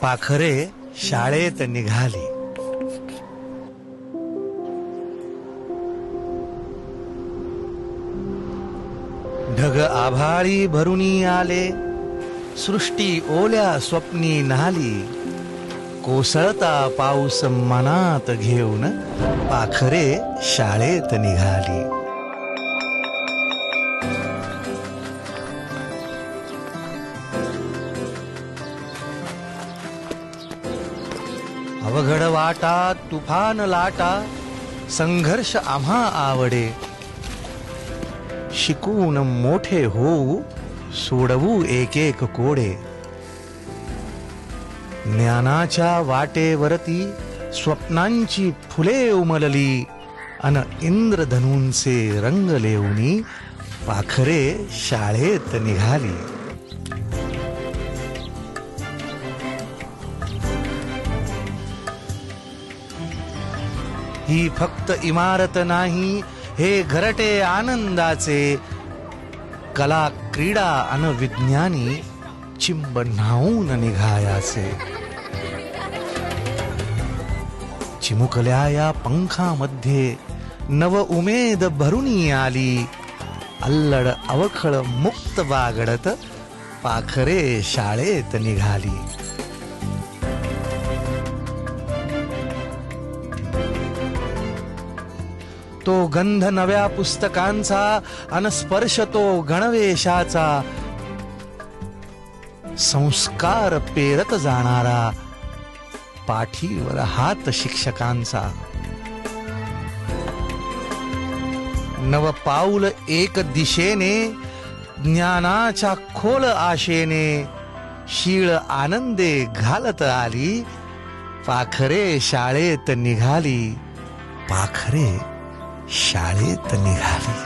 पाखरे शाळेत निघाली. ढग आभाळी भरुनी आले, सृष्टी ओल्या स्वप्नी न्हाली. कोसळता पाऊस मनात घेऊन पाखरे शाळेत निघाली. अवघड वाटा तुफान लाटा, संघर्ष आम्हा आवडे. शिकून मोठे होऊ, सोडवू एक एक कोडे. ज्ञानाच्या वाटेवरती स्वप्नांची फुले उमलली, अन इंद्रधनूंचे रंग लेवणी पाखरे शाळेत निघाली. ही फक्त इमारत नाही, हे घरटे आनंदाचे. कला क्रीडा अन विज्ञानी चिंब न्हाऊन निघायाचे. चिमुकल्या या पंखामध्ये नव उमेद भरुनी आली. अल्लड अवखळ मुक्त बागडत पाखरे शाळेत निघाली. तो गंध नव्या पुस्तकांचा, अनस्पर्श तो गणवेशाचा. संस्कार पेरत जाणारा, पाठीवर हात शिक्षकांचा. नव पाऊल एक दिशेने, ज्ञानाच्या खोल आशेने. शीळ आनंदे घालत आली, पाखरे शाळेत निघाली. पाखरे शाळेत निघाली.